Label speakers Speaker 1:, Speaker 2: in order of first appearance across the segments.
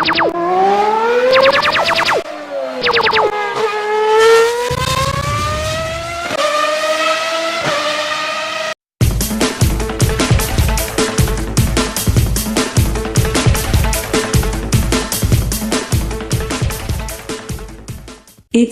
Speaker 1: It's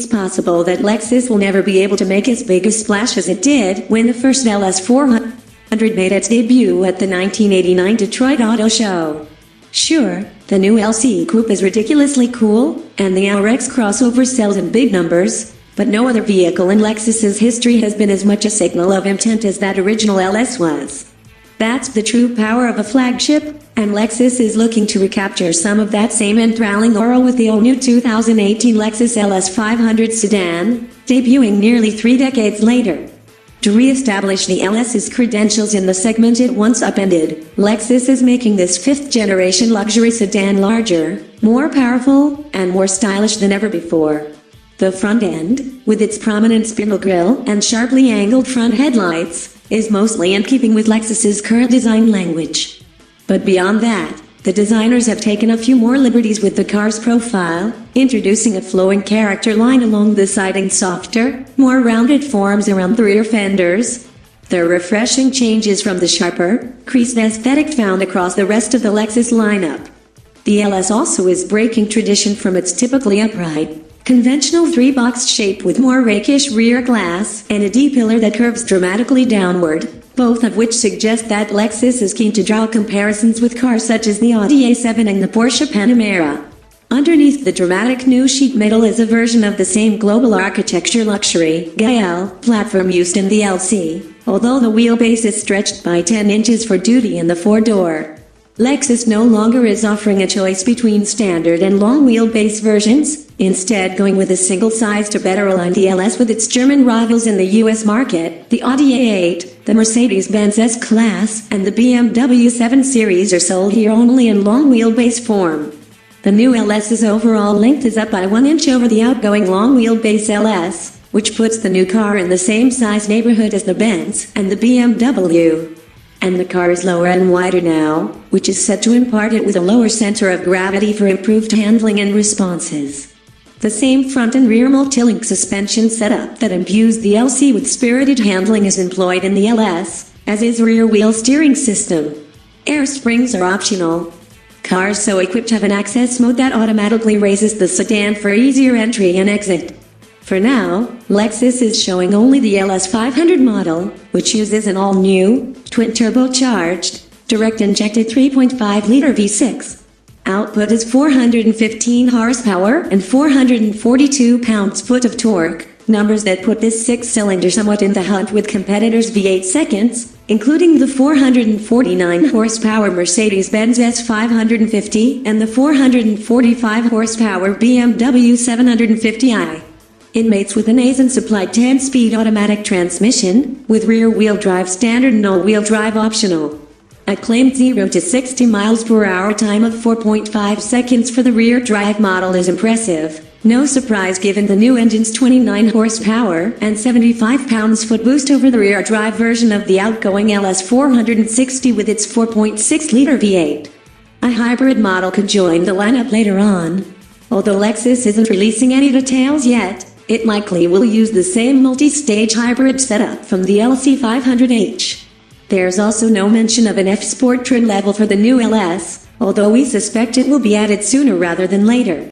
Speaker 1: possible that Lexus will never be able to make as big a splash as it did when the first LS400 made its debut at the 1989 Detroit Auto Show. Sure, the new LC Coupe is ridiculously cool, and the RX crossover sells in big numbers, but no other vehicle in Lexus's history has been as much a signal of intent as that original LS was. That's the true power of a flagship, and Lexus is looking to recapture some of that same enthralling laurel with the all-new 2018 Lexus LS500 sedan, debuting nearly 3 decades later. To re-establish the LS's credentials in the segment it once upended, Lexus is making this 5th-generation luxury sedan larger, more powerful, and more stylish than ever before. The front end, with its prominent spindle grille and sharply angled front headlights, is mostly in keeping with Lexus's current design language. But beyond that, the designers have taken a few more liberties with the car's profile, introducing a flowing character line along the side and softer, more rounded forms around the rear fenders. They're refreshing changes from the sharper, creased aesthetic found across the rest of the Lexus lineup. The LS also is breaking tradition from its typically upright, conventional 3-box shape with more rakish rear glass and a D-pillar that curves dramatically downward, both of which suggest that Lexus is keen to draw comparisons with cars such as the Audi A7 and the Porsche Panamera. Underneath the dramatic new sheet metal is a version of the same global architecture luxury GL platform used in the LC, although the wheelbase is stretched by 10 inches for duty in the 4-door. Lexus no longer is offering a choice between standard and long wheelbase versions, instead going with a single size to better align the LS with its German rivals in the US market. The Audi A8, the Mercedes-Benz S-Class, and the BMW 7 Series are sold here only in long wheelbase form. The new LS's overall length is up by 1 inch over the outgoing long wheelbase LS, which puts the new car in the same size neighborhood as the Benz and the BMW. And the car is lower and wider now, which is said to impart it with a lower center of gravity for improved handling and responses. The same front and rear multi-link suspension setup that imbues the LC with spirited handling is employed in the LS, as is rear wheel steering system. Air springs are optional. Cars so equipped have an access mode that automatically raises the sedan for easier entry and exit. For now, Lexus is showing only the LS500 model, which uses an all-new, twin-turbocharged, direct-injected 3.5-liter V6. Output is 415 horsepower and 442 pounds-foot of torque, numbers that put this 6-cylinder somewhat in the hunt with competitors' V8 seconds, including the 449 horsepower Mercedes-Benz S550 and the 445 horsepower BMW 750i. It mates with an Aisin-supplied 10-speed automatic transmission, with rear-wheel drive standard and all-wheel drive optional. A claimed 0 to 60 miles per hour time of 4.5 seconds for the rear drive model is impressive, no surprise given the new engine's 29 horsepower and 75 pounds-foot boost over the rear drive version of the outgoing LS460 with its 4.6-liter V8. A hybrid model could join the lineup later on. Although Lexus isn't releasing any details yet, it likely will use the same multi-stage hybrid setup from the LC500H. There's also no mention of an F-Sport trim level for the new LS, although we suspect it will be added sooner rather than later.